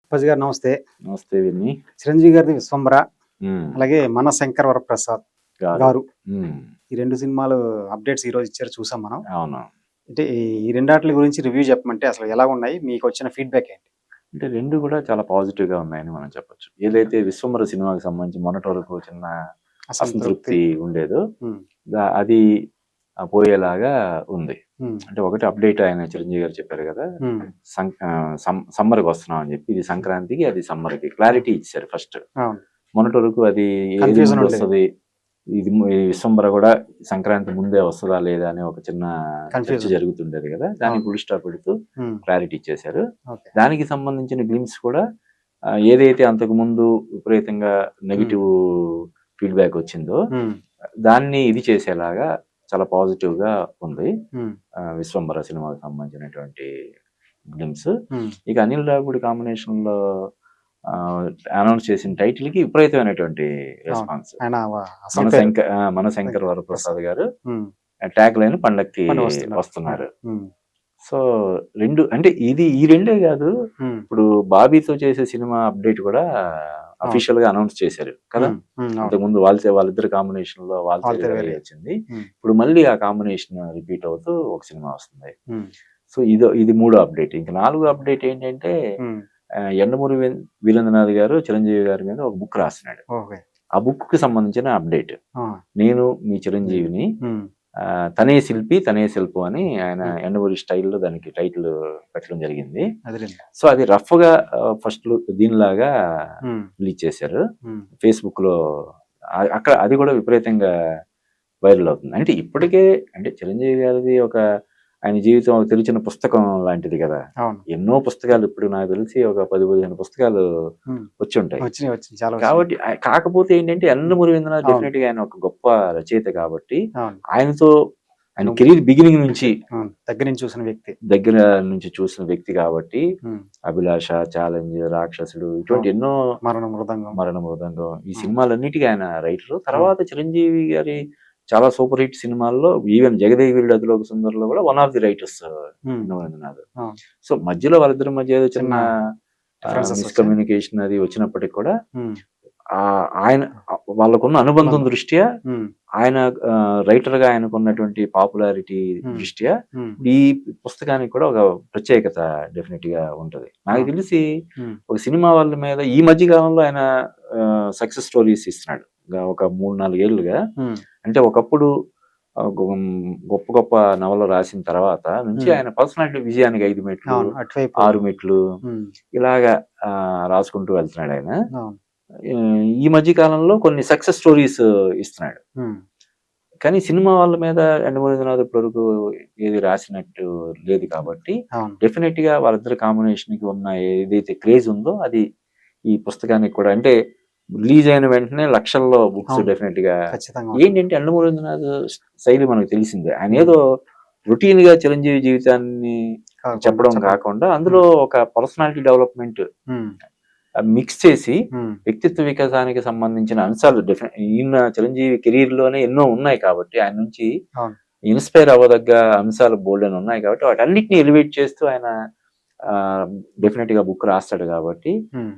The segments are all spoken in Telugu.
అప్పాజీ గారు నమస్తే. నమస్తే విన్ని. చిరంజీవి గారిది 'విశ్వంబర', హ్మ్. అలాగే మన శంకర్ వరప్రసాద్ గారు. గారు. హ్మ్. ఈ 2 సినిమాలు అప్డేట్స్ ఈరోజు ఇచ్చారు చూసాం మనం. అవును. అంటే ఈ రెండాట్లి గురించి రివ్యూ చెప్పమంటే అసలు ఎలాగున్నాయి? మీకొచ్చిన ఫీడ్‌బ్యాక్ ఏంటి? అంటే 2 కూడా చాలా పాజిటివ్‌గా ఉన్నాయని మనం చెప్పొచ్చు. ఏదైతే 'విశ్వంబర' సినిమాకి సంబంధించి మొన్నటి వరకు చిన్న అసంతృప్తి. అసంతృప్తి ఉండేదో హ్మ్. అది పోయేలాగా ఉంది. హ్మ్. అంటే ఒకటి అప్డేట్ ఆయన చిరంజీవి గారు చెప్పారు కదా! హ్మ్. సమ్మర్‌కి వస్తున్నాం అని చెప్పి. ఇది సంక్రాంతికి, అది సమ్మర్‌కి క్లారిటీ ఇచ్చారు ఫస్ట్. అవును. మొన్నటి వరకు అది ఏది కన్‌ఫ్యూజన్ ఉండేది. ముందొస్తది, ఈ విశ్వంబర కూడా సంక్రాంతి ముందే వస్తదా లేదా అనే ఒక చిన్న చర్చ కన్‌ఫ్యూజన్. జరుగుతుండేది కదా! దానికి అవును. ఫుల్ స్టాప్ పెడుతూ హ్మ్. క్లారిటీ ఇచ్చేశారు. ఓకే. దానికి సంబంధించిన గ్లింప్స్ కూడా ఏదైతే అంతకుముందు విపరీతంగా హ్మ్. నెగెటివ్ ఫీడ్‌బ్యాక్ వచ్చిందో, హ్మ్. దాన్ని ఇది చేసేలాగా చాలా పాజిటివ్‌గా ఉంది. హ్మ్. 'విశ్వంబర' సినిమాకి సంబంధించినటువంటి గ్లింప్స్. హ్మ్. ఇక అనిల్ రావిపూడి కాంబినేషన్‌లో ఆహ్, అనౌన్స్ చేసిన టైటిల్‌కి విపరీతమైనటువంటి అవును. రెస్పాన్స్. ఆయన అసలు మన శంకర్ శంకర్ వరప్రసాద్ ప్రసాద్. గారు హ్మ్. ట్యాగ్ లైన్ పండక్కి మళ్ళీ వస్తున్నారు. వస్తున్నారు. హ్మ్. సో, 2 అంటే ఈ రెండే గాదు. హ్మ్. ఇప్పుడు 'బాబీతో' చేసే సినిమా అప్డేట్ కూడా అవును. అఫీషియల్‌గా అనౌన్స్ చేశారు కదా! హ్మ్. హ్మ్. అవును. అంతకుముందు వాళ్ళిద్దరి కాంబినేషన్‌లో 'వాల్తేరు ఆల్‌తెరు వీరయ్య' వేలయ్య. వచ్చింది. హ్మ్. ఇప్పుడు మళ్ళీ ఆ కాంబినేషన్ రిపీట్ అవుతూ ఒక సినిమా వస్తుంది. హ్మ్. సో, ఇది మూడో అప్డేట్. ఇంక నాలుగో అప్డేట్ ఏంటంటే హ్మ్. 'యండమూరి వీరేంద్రనాథ్' గారు చిరంజీవి గారి మీద ఒక బుక్ రాస్తున్నాడు. ఓకే. ఆ బుక్‌కి సంబంధించిన అప్డేట్. ఆ! 'నేను మీ చిరంజీవిని, హ్మ్. తనే శిల్పి తనే శిల్పం' అని ఆయన హ్మ్. 'యండమూరి' స్టైల్‌లో దానికి టైటిల్ పెట్టడం జరిగింది. అదిరింది. సో, అది రఫ్‌గా ఫస్ట్ లుక్ దీనిలాగా హ్మ్. రిలీజ్ చేశారు. హ్మ్. ఫేస్‌బుక్‌లో అక్కడ అది కూడా విపరీతంగా వైరల్ అవుతుంది. అంటే హ్మ్. ఇప్పటికే అంటే చిరంజీవి గారిది ఆయన జీవితం ఒక తెరిచిన పుస్తకం లాంటిది గదా! అవును. ఎన్నో పుస్తకాలు ఇప్పుడు నాకు తెలిసి ఒక 10, 15 పుస్తకాలు హ్మ్. వచ్చుంటాయి. వచ్చినియి. వచ్చినియి. చాలా వచ్చినియి. కాబట్టి కాకపోతే ఏంటంటే హ్మ్. 'యండమూరి వీరేంద్రనాథ్' అవును. డెఫినిట్‌గా ఆయన ఒక గొప్ప రచయిత కాబట్టి, అవును. ఆయనతో ఆయన నువ్వు కెరీర్ బిగినింగ్ నుంచి అవును. దగ్గర నుంచి చూసిన వ్యక్తి. దగ్గర నుంచి చూసిన వ్యక్తి కాబట్టి, హ్మ్. 'అభిలాష', 'ఛాలెంజ్', 'రాక్షసుడు' ఇటువంటి అవును. ఎన్నో 'మరణ మృదంగం'. 'మరణ మృదంగం' ఈ అవును. సినిమాలన్నిటికి ఆయన రైటరు. అవును. తర్వాత చిరంజీవి గారి చాలా సూపర్ హిట్ సినిమాల్లో ఈవెన్ 'జగదేక అతిలోక సుందరి'లో కూడా వన్ ఆఫ్ ది రైటర్స్ హ్మ్. 'యండమూరి అవును. సో, మధ్యలో వాళ్ళిద్దరి మధ్య ఏదో చిన్న చిన్న డిఫరెన్సెస్ వచ్చాయి. మిస్‌కమ్యూనికేషన్ అది వచ్చినప్పటికి కూడా హ్మ్. ఆయన వాళ్ళకున్న అనుబంధం ఆనందం. దృష్ట్యా హ్మ్. ఆయన రైటర్‌గా ఆయనకున్నటువంటి పాపులారిటీ హ్మ్. దృష్ట్యా హ్మ్. ఈ పుస్తకానికి కూడా ఒక ప్రత్యేకత డెఫినిట్‌గా ఉంటది. నాకు అవును. తెలిసి హ్మ్. ఒక సినిమా వాళ్ళ మీద ఈ మధ్య కాలంలో ఆయన సక్సెస్ స్టోరీస్ ఇస్తున్నాడు. ఒక 3, 4 ఏళ్లుగా. హ్మ్. అంటే ఒకప్పుడు ఆహ్, గొ గొప్ప గొప్ప నవలలు రాసిన తర్వాత నుంచి హ్మ్. ఆయన పర్సనాలిటీ విజయానికి 5 మెట్లు, అవును. అటువైపు 6 మెట్లు హ్మ్. ఇలాగా రాసుకుంటూ వెళ్తున్నాడాయన. అవును. ఈ మధ్య కాలంలో కొన్ని సక్సెస్ స్టోరీస్ ఇస్తున్నాడు. హ్మ్. కానీ సినిమా వాళ్ళ మీద 'యండమూరి వీరేంద్రనాథ్' ఇప్పటివరకు ఏది రాసినట్టు లేదు కాబట్టి, అవును. డెఫినిట్‌గా వాళ్ళిద్దరి కాంబినేషన్‌కి ఉన్న ఏదైతే క్రేజ్ ఉందో అది ఈ పుస్తకానికి కూడా అంటే రిలీజ్ అయిన వెంటనే లక్షల్లో బుక్స్ అవును. డెఫినిట్‌గా ఖచ్చితంగా ఉంటాయి. ఏంటంటే 'యండమూరి వీరేంద్రనాథ్' శైలి మనకు తెలిసిందే. హ్మ్. ఆయనేదో రొటీన్‌గా చిరంజీవి జీవితాన్ని కాకుండా చెప్పడం చెప్పడం. కాకుండా అందులో హ్మ్. ఒక పర్సనాలిటీ డెవలప్‌మెంట్ హ్మ్. మిక్స్ చేసి హ్మ్. వ్యక్తిత్వ వికాసానికి సంబంధించిన అంశాలు ఈయన చిరంజీవి కెరీర్‌లోనే ఎన్నో ఉన్నాయి కాబట్టి ఆయన నుంచి అవును. ఇన్‌స్పైర్ అవ్వదగ్గ అంశాలు బోలెడన్ని ఉన్నాయి కాబట్టి వాటన్నిటిని ఎలివేట్ చేస్తూ ఆయన ఆహ్, డెఫినిట్‌గా బుక్ రాస్తాడు కాబట్టి హ్మ్.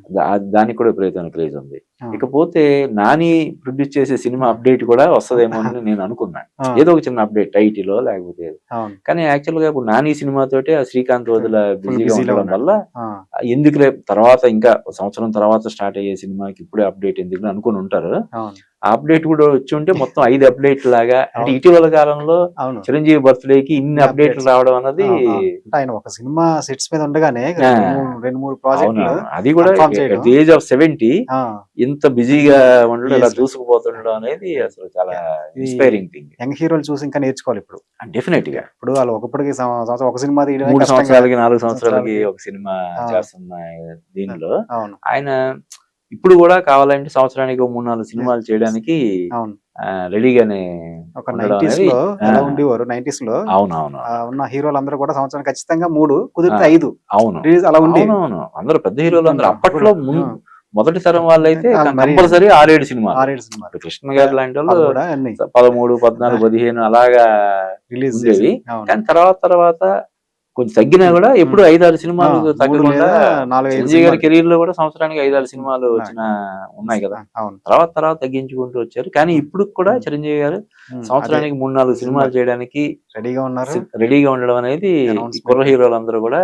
దానికి కూడా విపరీతమైన క్రేజ్ ఉంది. అవును. ఇకపోతే 'నాని' ప్రొడ్యూస్ చేసే సినిమా హ్మ్. అప్డేట్ కూడా వస్తదేమో అని నేను అనుకున్నా. ఆ! ఏదో ఒక చిన్న అప్డేట్ టైటిలో లేకపోతే ఏదో. అవును. కానీ యాక్చువల్‌గా ఇప్పుడు 'నాని' సినిమాతోటే ఆ శ్రీకాంత్ వదుల ఫుల్ బిజీగా బిజీలో ఉండడం ఉన్నాడు. వల్ల ఆ! ఎందుకులే తర్వాత ఇంకా సంవత్సరం తర్వాత స్టార్ట్ అయ్యే సినిమాకి ఇప్పుడే అప్డేట్ ఎందుకులే అనుకోనుంటారు. అవును. ఆ అప్డేట్ కూడా వచ్చుంటే మొత్తం 5 అప్డేట్ లాగా అంటే అవును. ఇటీవల కాలంలో అవును. చిరంజీవి బర్త్‌డేకి ఇన్ని ఇన్ని అప్డేట్‌లు అప్‌డేట్స్. రావడం అన్నది అవును. అవును. అంటే ఆయన ఒక సినిమా సెట్స్ మీద ఉండగానే ఆ! 2, 3 ప్రాజెక్టులు అవునవును. అది కూడా కన్ఫర్మ్ అట్ చేయడం. ది ఏజ్ ఆఫ్ 70 ఆ! ఇంత బిజీగా ఉండడం, ఇలా ఏజ్‌లో. దూసుకుపోతుండడం అనేది అసలు చాలా ఇది ఇన్‌స్పైరింగ్ థింగ్. యంగ్ హీరోలు చూసి ఇంకా నేర్చుకోవాలిప్పుడు. డెఫినెట్‌గా. ఇప్పుడు వాళ్ళు ఒకప్పటికి సంవత్సరం ఒక సినిమా తీయడమే 3 కష్టంగా సంవత్సరాలకి, 4 సంవత్సరాలకి సంవత్సరాలకి. ఒక సినిమా ఆ! చేస్తున్న దీనిలో అవును. ఆయన ఇప్పుడు కూడా కావాలంటే సంవత్సరానికి ఓ 3, 4 సినిమాలు చేయడానికి అవును. రెడీగానే ఒక ఉండడం అనేది 90స్‌లో ఆ! ఎలా ఉండేవారు 90స్‌లో అవునవునవును. ఉన్న హీరోలందరూ కూడా సంవత్సరానికి ఖచ్చితంగా 3 ఆ! కుదిరితే 5 అవును. రిలీజ్ అలా ఉండేవి. అవునవును. అందరూ పెద్ద ఇప్పుడు హీరోలందరూ ఇప్పుడు అప్పట్లో ఆ! మొదటి తరం వాళ్ళైతే ఆళ్ళు మరి కంపల్సరీ 6, 7 సినిమాలు. 6, 7 సినిమాలు. ఇప్పుడు కృష్ణ గారు లాంటోళ్ళు 13 అన్ని. 13, 14, 15 అలాగా రిలీజ్ ఉండేవి. చేసేది. అవును. కానీ తర్వాత తర్వాత కొంచెం తగ్గినా కూడా ఎప్పుడు 5-6 సినిమాలు తగ్గకుండా 4-5 చిరంజీవి గారి కెరీర్ లో కూడా సంవత్సరానికి 5-6 సినిమాలు వచ్చిన ఉన్నాయి కదా. అవును. తర్వాత తగ్గించుకుంటూ వచ్చారు. కానీ ఇప్పుడు కూడా చిరంజీవి గారు సంవత్సరానికి 3-4 సినిమాలు చేయడానికి రెడీగా ఉన్నారు. రెడీగా ఉండడం అనేది ఈ కుర్ర హీరోలందరూ కూడా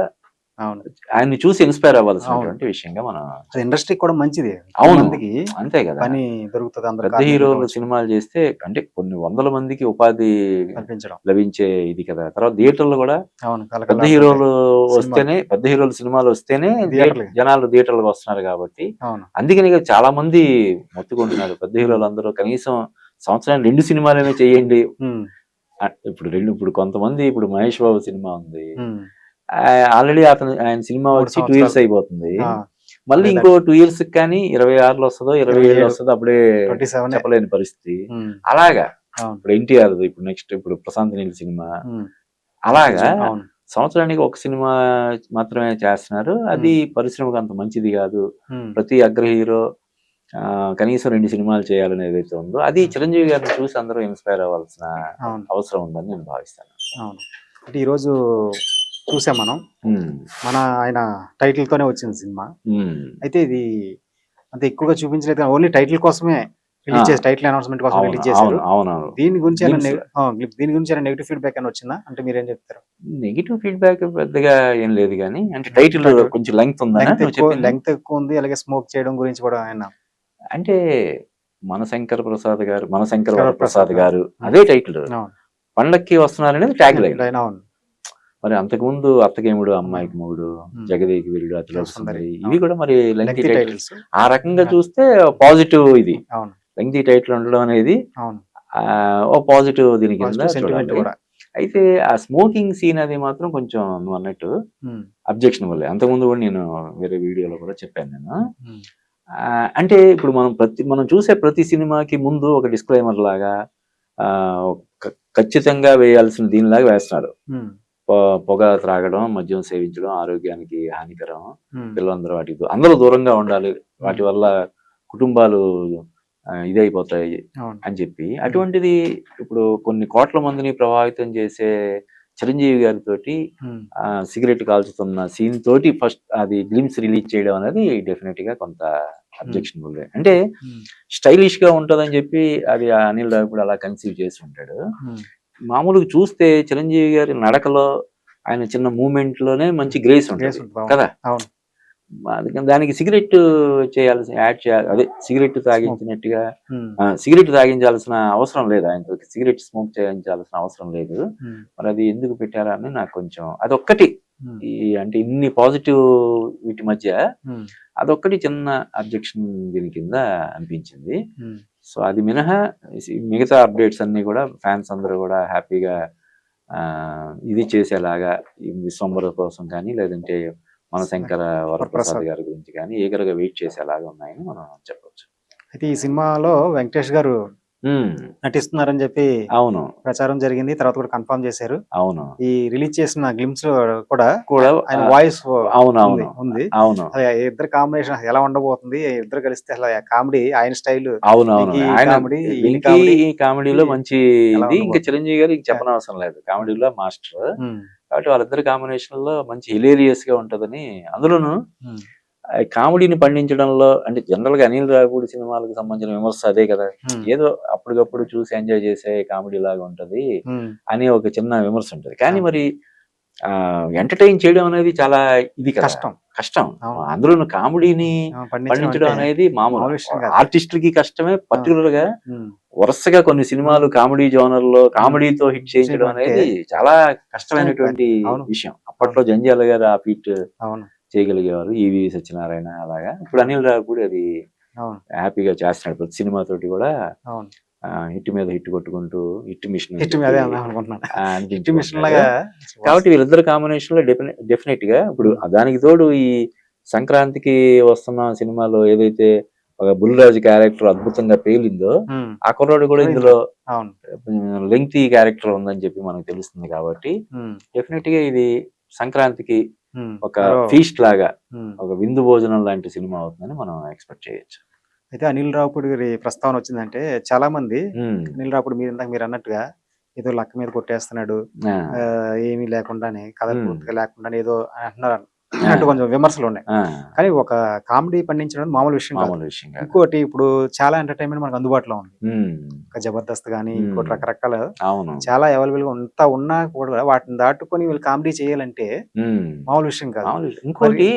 ఆయన్ని చూసి ఇన్స్పైర్ అవ్వాల్సినటువంటి విషయంగా మనం ఇండస్ట్రీ కూడా మంచిది. అవును మందికి అంతే కదా. పని దొరుకుతుంది. పెద్ద హీరోలు సినిమాలు చేస్తే అంటే కొన్ని వందల మందికి ఉపాధి కల్పించడం లభించే ఇది కదా. తర్వాత థియేటర్లు కూడా అవును. పెద్ద హీరోలు వస్తేనే, పెద్ద హీరోల సినిమాలు వస్తేనే జనాలు థియేటర్లకు వస్తున్నారు కాబట్టి అందుకని చాలా మంది మొత్తుకుంటున్నారు. పెద్ద హీరోలు అందరూ కనీసం సంవత్సరానికి 2 సినిమాలైనా చేయండి. ఇప్పుడు కొంతమంది ఇప్పుడు మహేష్ బాబు సినిమా ఉంది, ఆల్రెడీ ఆయన సినిమా వచ్చి 2 years అయిపోతుంది. మళ్ళీ ఇంకో 2 years కానీ 26లో వస్తుందో 27 వస్తుందో అప్పుడే చెప్పలేని పరిస్థితి. అలాగా ఇప్పుడు ఎన్టీఆర్ ఇప్పుడు ప్రశాంత్ నీల్ సినిమా అలాగా సంవత్సరానికి ఒక సినిమా మాత్రమే చేస్తున్నారు. అది పరిశ్రమకు అంత మంచిది కాదు. ప్రతి అగ్ర హీరో కనీసం 2 సినిమాలు చేయాలని ఏదైతే ఉందో అది చిరంజీవి గారిని చూసి అందరూ ఇన్స్పైర్ అవ్వాల్సిన అవసరం ఉందని నేను భావిస్తాను. అంటే ఈరోజు చూసాం మనం, ఆయన టైటిల్ తోనే వచ్చింది సినిమా. అయితే ఇది అంత ఎక్కువగా చూపించలేదు, ఓన్లీ టైటిల్ కోసమే రిలీజ్ చేసి, టైటిల్ అనౌన్స్మెంట్ కోసం రిలీజ్ చేశారు. దీని గురించి నెగిటివ్ ఫీడ్బ్యాక్ అని వచ్చిందా? అంటే మీరేం చెప్తారు? నెగిటివ్ ఫీడ్బ్యాక్ పెద్దగా ఏం లేదు కానీ, అంటే టైటిల్ కొంచెం లెంగ్త్ ఎక్కువ ఉంది. అలాగే స్మోక్ చేయడం గురించి కూడా ఆయన అంటే మనశంకర ప్రసాద్ గారు అదే టైటిల్ పండక్కి వస్తున్నారు అనేది ట్యాగ్ లైన్. మరి అంతకుముందు అత్తకేముడు, అమ్మాయికి మొగుడు, జగదేకి వీరుడు, అతిలో సుందరి, ఇవి కూడా మరి లెంగ్తీ టైటిల్స్. ఆ రకంగా చూస్తే పాజిటివ్, ఇది లెంగ్తీ టైటిల్ ఉండడం అనేది ఓ పాజిటివ్ దీని కింద చూడాలి. అయితే ఆ స్మోకింగ్ సీన్ అది మాత్రం కొంచెం నువ్వు అన్నట్టు అబ్జెక్షనబుల్. అంతకుముందు కూడా నేను వేరే వీడియోలో కూడా చెప్పాను నేను. అంటే ఇప్పుడు మనం చూసే ప్రతి సినిమాకి ముందు ఒక డిస్క్లైమర్ లాగా ఖచ్చితంగా వేయాల్సిన దీనిలాగా వేస్తున్నారు. పొగ త్రాగడం, మద్యం సేవించడం ఆరోగ్యానికి హానికరం, పిల్లలందరూ అందరూ దూరంగా ఉండాలి, వాటి వల్ల కుటుంబాలు ఇదైపోతాయి అని చెప్పి, అటువంటిది ఇప్పుడు కొన్ని కోట్ల మందిని ప్రభావితం చేసే చిరంజీవి గారితో సిగరెట్ కాల్చుతున్న సీన్ తోటి ఫస్ట్ అది గ్లిమ్స్ రిలీజ్ చేయడం అనేది డెఫినెట్ గా కొంత అబ్జెక్షనబుల్. అంటే స్టైలిష్ గా ఉంటదని చెప్పి అది అనిల్ రావిపూడి అలా కన్సీవ్ చేసి ఉంటాడు. మామూలుగా చూస్తే చిరంజీవి గారి నడకలో, ఆయన చిన్న మూమెంట్ లోనే మంచి గ్రేస్ ఉంటుంది కదా. దానికి సిగరెట్ యాడ్ చేయాలి, అదే సిగరెట్ తాగించినట్టుగా సిగరెట్ తాగించాల్సిన అవసరం లేదు, ఆయనతో సిగరెట్ స్మోక్ చేయించాల్సిన అవసరం లేదు. మరి అది ఎందుకు పెట్టారా అని నాకు కొంచెం అదొక్కటి, అంటే ఇన్ని పాజిటివ్ వీటి మధ్య అదొక్కటి చిన్న అబ్జెక్షన్ దీని కింద అనిపించింది. సో అది మినహా మిగతా అప్డేట్స్ అన్ని కూడా ఫ్యాన్స్ అందరూ కూడా హ్యాపీగా ఇది చేసేలాగా, ఈ విశ్వంబర కోసం కానీ లేదంటే మనశంకర వరప్రసాద్ గారి గురించి కానీ ఈగర్గా వెయిట్ చేసేలాగా ఉన్నాయని మనం చెప్పవచ్చు. అయితే ఈ సినిమాలో వెంకటేష్ గారు నటిస్తున్నారని చెప్పి అవును ప్రచారం జరిగింది, తర్వాత కూడా కన్ఫర్మ్ చేశారు. అవును, ఈ రిలీజ్ చేసిన గ్లిమ్స్ కూడా ఆయన వాయిస్ అవును ఉంది. అవును, ఇద్దరు కాంబినేషన్ ఎలా ఉండబోతుంది, ఇద్దరు కలిస్తే అసలు కామెడీ ఆయన స్టైల్. అవునవును, ఈ కామెడీలో మంచి ఇది, ఇంకా చిరంజీవి గారు చెప్పనవసరం లేదు, కామెడీలో మాస్టర్. కాబట్టి వాళ్ళిద్దరు కాంబినేషన్ లో మంచి హిలేరియస్ గా ఉంటదని, అందులోను కామెడీని పండించడంలో, అంటే జనరల్ గా అనిల్ రావిపూడి సినిమాలకు సంబంధించిన విమర్శ అదే కదా, ఏదో అప్పటికప్పుడు చూసి ఎంజాయ్ చేసే కామెడీ లాగా ఉంటది అని ఒక చిన్న విమర్శ ఉంటది. కానీ మరి ఎంటర్టైన్ చేయడం అనేది చాలా ఇది కష్టం. అందులో కామెడీని పండించడం అనేది మామూలు ఆర్టిస్టులకి కష్టమే. పర్టికులర్ గా వరుసగా కొన్ని సినిమాలు కామెడీ జోనర్ లో కామెడీతో హిట్ చేయించడం అనేది చాలా కష్టమైనటువంటి విషయం. అప్పట్లో జంధ్యాల గారు ఆ ఫీట్ చేయగలిగేవారు, ఈవి సత్యనారాయణ అలాగా. ఇప్పుడు అనిల్ రావిపూడి అది హ్యాపీగా చేస్తున్నాడు, ప్రతి సినిమా తోటి కూడా హిట్ మీద హిట్ కొట్టుకుంటూ హిట్ మిషన్. కాబట్టి వీళ్ళిద్దరు కాంబినేషన్ లో డెఫినెట్ గా ఇప్పుడు దానికి తోడు ఈ సంక్రాంతికి వస్తున్న సినిమాలో ఏదైతే ఒక బుల్లిరాజు క్యారెక్టర్ అద్భుతంగా పేలిందో, ఆ కుర్రాడు కూడా ఇందులో లెంగ్తీ క్యారెక్టర్ ఉందని చెప్పి మనకు తెలుస్తుంది. కాబట్టి డెఫినెట్ గా ఇది సంక్రాంతికి ఒక ఫీస్ట్ లాగా, ఒక విందు భోజనం లాంటి సినిమా అవుతుందని మనం ఎక్స్పెక్ట్ చేయొచ్చు. అయితే అనిల్ రావిపూడి గారి ప్రస్తావన వచ్చిందంటే చాలా మంది, అనిల్ రావిపూడి మీరు అన్నట్టుగా ఏదో లక్క మీద కొట్టేస్తున్నాడు, ఆ, ఏమీ లేకుండానే కథ ఉమ్, పూర్తిగా లేకుండానే ఏదో అంటున్నారు అంటూ కొంచెం విమర్శలు ఉన్నాయి. ఆ, కానీ ఒక కామెడీ పండించడం మామూలు విషయం కాదు. మామూలు విషయం కాదు. ఇంకోటి ఇప్పుడు చాలా ఎంటర్టైన్మెంట్ మనకు అందుబాటులో ఉంది. ఉమ్, ఒక జబర్దస్త్ కానీ ఉమ్, ఇంకోటి రకరకాల అవును. చాలా అవైలబుల్ గా అంతా ఉన్నా కూడా వాటిని దాటుకొని వీళ్ళు కామెడీ చేయాలంటే ఉమ్, మామూలు విషయం కాదు. మామూలు విషయం. ఇంకోటి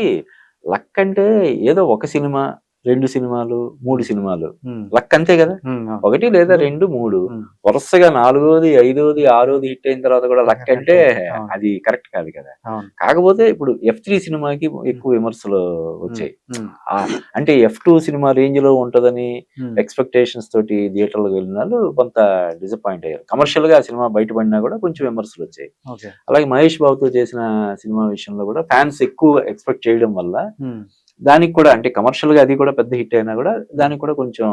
లక్ అంటే ఏదో ఒక సినిమా, 2 సినిమాలు, 3 సినిమాలు ఉమ్, లక్ అంతే కదా. ఉమ్, అవును. 1 లేదా 2, 3 ఉమ్, వరుసగా 4వది, 5వది, 6వది హిట్ అయిన తర్వాత కూడా లక్ అంటే అవును. అది కరెక్ట్ కాదు కదా. అవును. కాకపోతే ఇప్పుడు F3 సినిమాకి ఎక్కువ విమర్శలు వచ్చాయి. ఉమ్, ఆ, అంటే F2 సినిమా రేంజ్ లో ఉంటదని ఉమ్, ఎక్స్పెక్టేషన్స్ తోటి థియేటర్లకు వెళ్ళిన వాళ్ళు కొంత డిసప్పాయింట్ అయ్యారు. కమర్షియల్ గా ఆ సినిమా బయటపడినా కూడా కొంచెం విమర్శలు వచ్చాయి. ఓకే. అలాగే మహేష్ బాబుతో చేసిన సినిమా విషయంలో కూడా ఫ్యాన్స్ ఎక్కువ ఎక్స్పెక్ట్ చేయడం వల్ల ఉమ్, దానికి కూడా అంటే కమర్షియల్ గా అది కూడా పెద్ద హిట్ అయినా కూడా దానికి కూడా కొంచెం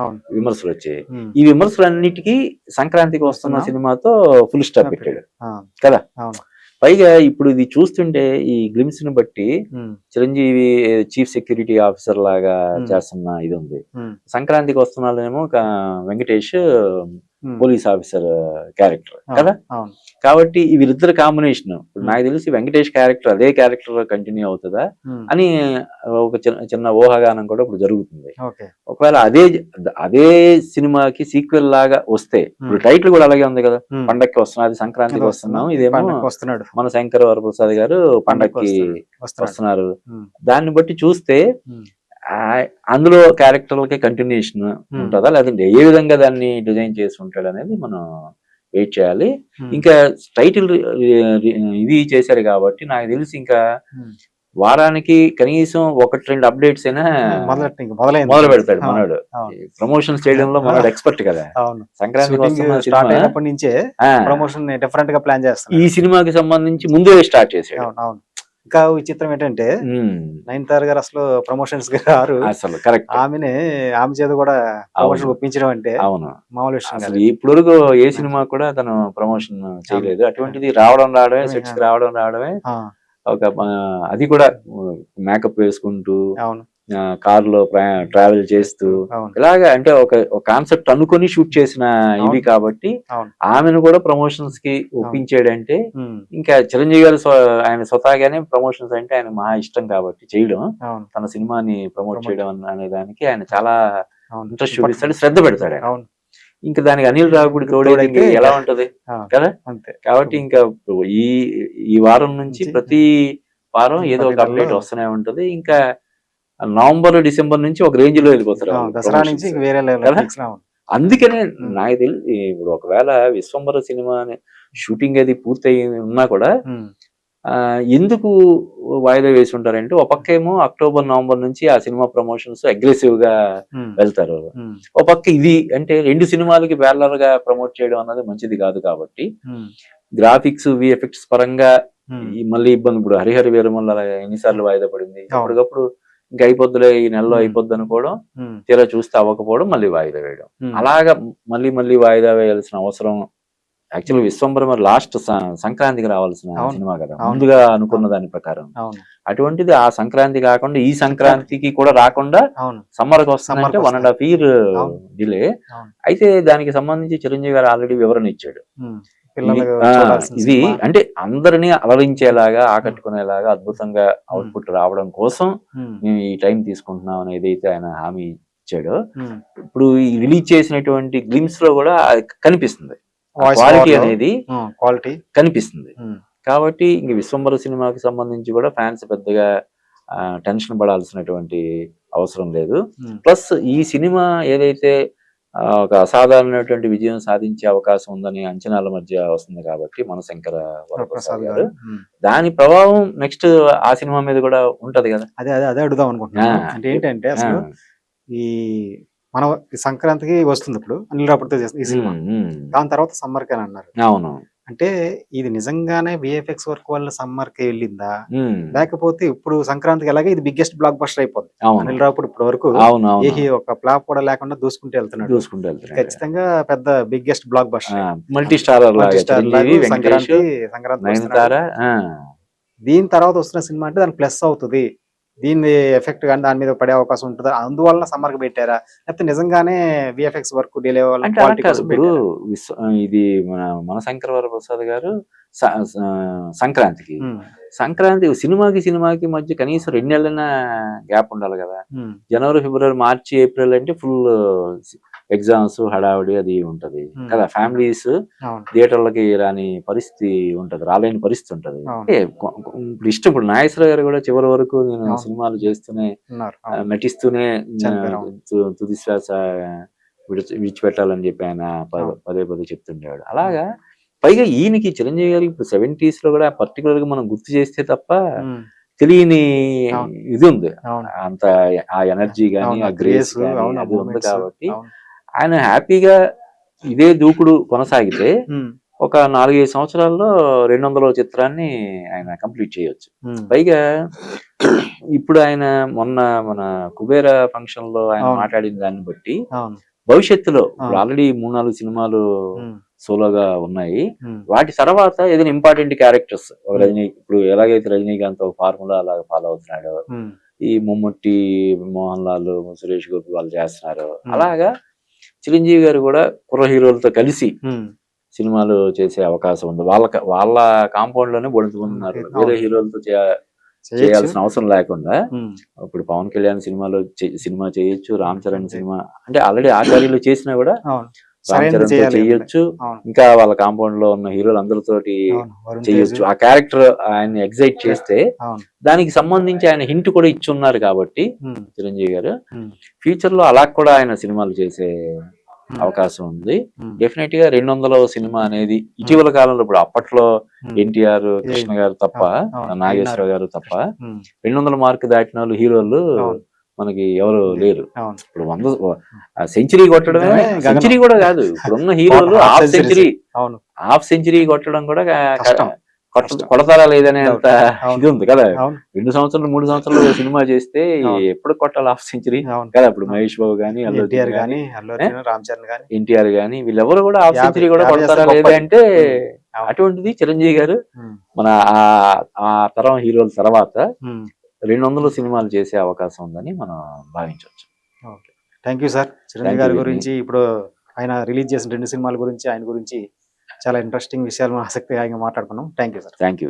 అవును. విమర్శలు వచ్చాయి. ఉమ్, ఈ విమర్శలన్నిటికీ సంక్రాంతికి వస్తున్న వస్తున్నా? సినిమాతో ఫుల్ స్టాప్ పెట్టాడు ఆ, కదా. అవును. పైగా ఇప్పుడు ఇది చూస్తుంటే ఈ గ్లిమ్స్ ని బట్టి ఉమ్, చిరంజీవి చీఫ్ సెక్యూరిటీ ఆఫీసర్ లాగా ఉమ్, చేస్తున్న ఇది ఉంది. ఉమ్, సంక్రాంతికి వస్తున్నాళ్ళేమో వెంకటేష్ ఉమ్, పోలీస్ ఆఫీసర్ క్యారెక్టర్ కదా. అవును. కాబట్టి వీళ్ళిద్దరు కాంబినేషన్ ఇప్పుడు ఉమ్, నాకు తెలిసి వెంకటేష్ క్యారెక్టర్ అదే క్యారెక్టర్ కంటిన్యూ అవుతుందా ఉమ్, అని ఒక చిన్న చిన్న ఊహాగానం కూడా ఇప్పుడు జరుగుతుంది. ఓకే. ఒకవేళ అదే సినిమాకి సీక్వెల్ లాగా వస్తే ఇప్పుడు టైటిల్ కూడా అలాగే ఉంది కదా, ఉమ్, పండక్కి వస్తున్నాం, అది సంక్రాంతికి వస్తున్నాం, ఇదేమో పండగకి వస్తున్నాడు, మన శంకర్ వరప్రసాద్ గారు పండక్కి వస్తున్నాడు. వస్తున్నారు. ఉమ్, దాన్ని బట్టి చూస్తే ఉమ్, అందులో క్యారెక్టర్లకి కంటిన్యూషన్ ఉంటుందా లేదంటే ఏ విధంగా దాన్ని డిజైన్ చేసి ఉంటాడు అనేది మనం వెయిట్ చేయాలి. ఉమ్, ఇంకా టైటిల్ ఇది చేశారు కాబట్టి నాకు తెలిసి ఇంకా ఉమ్, వారానికి కనీసం 1-2 అప్డేట్స్ అయినా మొదలైంది. మొదలు పెడతాడు అవును, మనోడు. అవును. ప్రమోషన్స్ చేయడంలో మనోడు ఎక్స్పర్ట్ కదా. అవును. సంక్రాంతికి షూటింగ్ వస్తున్న స్టార్ట్ సినిమా అయినప్పటి నుంచే ఆ, ప్రమోషన్ డిఫరెంట్ గా ప్లాన్ ఈ చేస్తున్నారు. సినిమాకి సంబంధించి ముందే స్టార్ట్ చేశాడు. అవును, అవును. ఇంకా విచిత్రం ఏంటంటే ఉమ్, నయనతార గారు అసలు ప్రమోషన్స్ గారు అసలు కరెక్ట్. ఆమె చేత కూడా ప్రమోషన్ ఒప్పించడం అంటే అవును. మామూలు విషయం అసలు కాదు. ఇప్పుడు వరకు ఏ సినిమా కూడా తను ప్రమోషన్ చేయలేదు. అటువంటిది రావడమే సెట్స్ కి రావడమే ఒక అది కూడా మేకప్ వేసుకుంటూ అవును, కారులో ట్రావెల్ చేస్తూ అవును, ఇలాగా అంటే ఒక కాన్సెప్ట్ అనుకొని షూట్ చేసిన ఇవి కాబట్టి అవును. ఆమెను కూడా ప్రమోషన్స్ కి ఒప్పించాడంటే ఉమ్, ఇంకా చిరంజీవి గారు ఆయన స్వతహాగానే ప్రమోషన్స్ అంటే ఆయన మహా ఇష్టం కాబట్టి చేయడం, అవును, తన సినిమాని ప్రమోట్ చేయడం అనే దానికి ఆయన చాలా అవును. ఇంట్రెస్ట్ చూపిస్తాడు, శ్రద్ధ పెడతాడు ఆయన. అవును. ఇంకా దానికి అనిల్ రావిపూడి తోడైతే ఎలా ఉంటది కదా. అంతే. కాబట్టి ఇంకా ఈ ఈ వారం నుంచి ప్రతి వారం ఏదో ఒక అప్డేట్ వస్తూనే ఉంటది. ఇంకా నవంబర్, డిసెంబర్ నుంచి ఒక రేంజ్ లో వెళ్ళిపోతారు దసరా నుంచి ఇంక వేరే కదా. లెవెల్. అందుకనే నాకు తెలిసి ఇప్పుడు ఒకవేళ విశ్వంబర సినిమా షూటింగ్ అది పూర్తయి ఉన్నా కూడా ఎందుకు వాయిదా వేసి ఉంటారంటే ఒక పక్క ఏమో అక్టోబర్, నవంబర్ నుంచి ఆ సినిమా ప్రమోషన్స్ అగ్రెసివ్ గా వెళ్తారు. ఒక పక్క ఇది అంటే 2 సినిమాలకి ప్యారలర్ గా ప్రమోట్ చేయడం అన్నది మంచిది కాదు కాబట్టి గ్రాఫిక్స్, విఎఫ్ఎక్స్ పరంగా మళ్ళీ ఇబ్బంది. ఇప్పుడు హరిహర వీరమల్ల ఎన్నిసార్లు వాయిదా పడింది, అప్పటికప్పుడు ఇంకా అయిపోద్దులే ఈ నెలలో అయిపోద్ది అనుకోవడం, తీరా చూస్తే అవ్వకపోవడం, మళ్ళీ వాయిదా వేయడం, అలాగా మళ్ళీ వాయిదా వేయాల్సిన అవసరం. యాక్చువల్ విశ్వంబర మరి లాస్ట్ సంక్రాంతికి రావాల్సిన సినిమా కదా ముందుగా అనుకున్న దాని ప్రకారం. అటువంటిది ఆ సంక్రాంతి కాకుండా ఈ సంక్రాంతికి కూడా రాకుండా సమ్మర్ కి వస్తుందంటే 1.5 year డిలే. అయితే దానికి సంబంధించి చిరంజీవి గారు ఆల్రెడీ వివరణ ఇచ్చాడు. ఇది అంటే అందరినీ అలరించేలాగా, ఆకట్టుకునేలాగా అద్భుతంగా అవుట్పుట్ రావడం కోసం మేము ఈ టైం తీసుకుంటున్నాం అని ఏదైతే ఆయన హామీ ఇచ్చాడో, ఇప్పుడు ఈ రిలీజ్ చేసినటువంటి గ్లిమ్స్ లో కూడా కనిపిస్తుంది, క్వాలిటీ అనేది కనిపిస్తుంది. కాబట్టి ఇంక విశ్వంబర సినిమాకి సంబంధించి కూడా ఫ్యాన్స్ పెద్దగా టెన్షన్ పడాల్సినటువంటి అవసరం లేదు. ప్లస్ ఈ సినిమా ఏదైతే ఒక అసాధారణమైనటువంటి విజయం సాధించే అవకాశం ఉందని అంచనాల మధ్య వస్తుంది కాబట్టి మన శంకర వరప్రసాద్ గారు, దాని ప్రభావం నెక్స్ట్ ఆ సినిమా మీద కూడా ఉంటది కదా. అదే అడుగుదాం అనుకుంటున్నా. అంటే ఏంటంటే అసలు ఈ మన సంక్రాంతికి వస్తుంది ఇప్పుడు అనిల్ రావిపూడితో చేస్తుంది ఈ సినిమా, దాని తర్వాత సమ్మర్ కి అని అన్నారు. అవును. అంటే ఇది నిజంగానే విఎఫ్ఎక్స్ వర్క్ వల్ల సమ్మర్ కి వెళ్ళిందా, లేకపోతే ఇప్పుడు సంక్రాంతికి ఎలాగే ఇది బిగ్గెస్ట్ బ్లాక్ బస్టర్ అయిపోతుంది. అనిల్ రావిపూడి ఇప్పటి వరకు ఒక ఫ్లాప్ కూడా లేకుండా దూసుకుంటూ వెళ్తున్నాడు. ఖచ్చితంగా పెద్ద biggest block buster, multi starrer Sankranti. దీని తర్వాత వస్తున్న సినిమా అంటే దానికి ప్లస్ అవుతుంది. దీని ఎఫెక్ట్ కానీ దాని మీద పడే అవకాశం ఉంటుందా, అందువల్ల సమ్మర్ కి పెట్టారా, లేకపోతే నిజంగానే విఎఫ్ఎక్స్ వర్క్ డిలే వల్ల అంటే అలా quality కాదు. కోసం ఇప్పుడు పెట్టారా? ఇది మన శంకరవర ప్రసాద్ గారు సంక్రాంతికి ఉమ్, సంక్రాంతి సినిమాకి మధ్య కనీసం 2 నెలలైనా గ్యాప్ ఉండాలి కదా. ఉమ్, జనవరి, ఫిబ్రవరి, మార్చి, ఏప్రిల్ అంటే ఫుల్ ఎగ్జామ్స్ హడావిడి అది ఉంటది కదా. ఫ్యామిలీస్ అవును థియేటర్లకి రాని పరిస్థితి ఉంటది, రాలేని పరిస్థితి ఉంటది. అవును. ఇప్పుడు ఇష్టం. ఇప్పుడు నాగేశ్వర గారు కూడా చివరి వరకు నేను అవును. సినిమాలు చేస్తూనే ఉన్నారు అవును. నటిస్తూనే చనిపోయారు, అవును. తుది శ్వాస విడిచిపెట్టాలని చెప్పి ఆయన అవును. పదే చెప్తుండేవాడు. అలాగా పైగా ఈయనకి చిరంజీవి గారికి ఇప్పుడు 70s లో కూడా పర్టికులర్ గా మనం గుర్తు చేస్తే తప్ప ఉమ్, తెలియని అవును. ఇది ఉంది. అవును అంత ఆ ఎనర్జీ గానీ అవును, ఆ గ్రేస్ గ్రేస్ గానీ అవును, అది ఉంది మూమెంట్స్ కాబట్టి అవును. ఆయన హ్యాపీగా ఇదే దూకుడు కొనసాగితే ఉమ్, ఒక 4-5 సంవత్సరాల్లో 200వ చిత్రాన్ని ఆయన కంప్లీట్ చేయొచ్చు. ఉమ్, పైగా ఇప్పుడు ఆయన మొన్న మన కుబేర ఫంక్షన్ లో ఆయన అవును. మాట్లాడిన దాన్ని బట్టి అవును భవిష్యత్తులో ఇప్పుడు అవును. ఆల్రెడీ 3-4 సినిమాలు ఉమ్, సోలోగా ఉన్నాయి. ఉమ్, వాటి తర్వాత ఏదైనా ఇంపార్టెంట్ క్యారెక్టర్స్ ఒక రజనీ, ఇప్పుడు ఎలాగైతే రజనీకాంత్ ఒక ఫార్ములా అలాగ ఫాలో అవుతున్నాడో, ఉమ్, ఈ మమ్ముట్టి, మోహన్ లాల్, సురేష్ గోపి వాళ్ళు చేస్తున్నారు. ఉమ్, అలాగా చిరంజీవి గారు కూడా కుర్ర హీరోలతో కలిసి ఉమ్, సినిమాలు చేసే అవకాశం ఉంది. వాళ్ళ కాంపౌండ్ లోనే బొడుతున్నారు. అవును. వేరే హీరోలతో చేయొచ్చు. చేయాల్సిన అవసరం లేకుండా ఉమ్, ఇప్పుడు పవన్ కళ్యాణ్ సినిమా చేయొచ్చు, రామ్ చరణ్ సినిమా అంటే ఆల్రెడీ ఆచార్యులు చేసినా కూడా అవును రామ్ సరైనది చరణ్ తో చేయాలి. చేయొచ్చు. అవును ఇంకా వాళ్ళ కాంపౌండ్ లో ఉన్న హీరోలు అందరితోటి అవును, వరుణ్ తేజ్, చేయొచ్చు. ఆ క్యారెక్టర్ ఆయన ఎగ్జైట్ చేస్తే అవును దానికి సంబంధించి ఆయన హింట్ కూడా ఇచ్చున్నారు కాబట్టి ఉమ్, చిరంజీవి గారు ఉమ్, ఫ్యూచర్ లో అలా కూడా ఆయన సినిమాలు చేసే ఉమ్, అవకాశం ఉంది. ఉమ్, డెఫినెట్ గా 200వ సినిమా అనేది ఇటీవల కాలంలో, ఇప్పుడు అప్పట్లో ఉమ్, ఎన్టీఆర్, కృష్ణ గారు తప్ప, అవును, నాగేశ్వర అయినారు. గారు తప్ప ఉమ్, 200 మార్క్ దాటిన వాళ్ళు హీరోలు అవును మనకి ఎవరు లేరు. అవును. ఇప్పుడు 100 సెంచరీ కొట్టడమే, గగనం. సెంచరీ కూడా కాదు. ఇప్పుడున్న హీరోలు half హాఫ్ centuries. సెంచరీ అవును కొట్టడం కూడా కష్టం. కష్టం. కొడతారా లేదనే అంత అవును. ఇది ఉంది కదా. అవును 2 సంవత్సరాలు 3 సంవత్సరాలు సినిమా చేస్తే అవును. ఎప్పుడు కొట్టాలి హాఫ్ సెంచరీ అవును కదా. ఇప్పుడు మహేష్ బాబు గానీ, అల్లు ఎన్టీఆర్ అర్జున్ గానీ, గానీ, అల్లు అర్జున్, రామ్ చరణ్ గానీ, ఎన్టీఆర్ గానీ వీళ్ళెవరు కూడా హాఫ్ 50 సెంచరీ కూడా 50 కొడతారా చేస్తే లేదా గొప్పది. అంటే అవును. అటువంటిది చిరంజీవి గారు ఉమ్, మన ఆ తరం హీరోల తర్వాత ఉమ్. 200 సినిమాలు చేసే అవకాశం ఉందని మనం భావించవచ్చు. Okay, thank you sir. Chiranjeevi Thank you, గారి Vinny. గురించి, ఇప్పుడు ఆయన రిలీజ్ చేసిన 2 సినిమాల గురించి, ఆయన గురించి చాలా ఇంట్రెస్టింగ్ విషయాలు ఆసక్తిగా మాట్లాడుకున్నాం. Thank you sir. Thank you.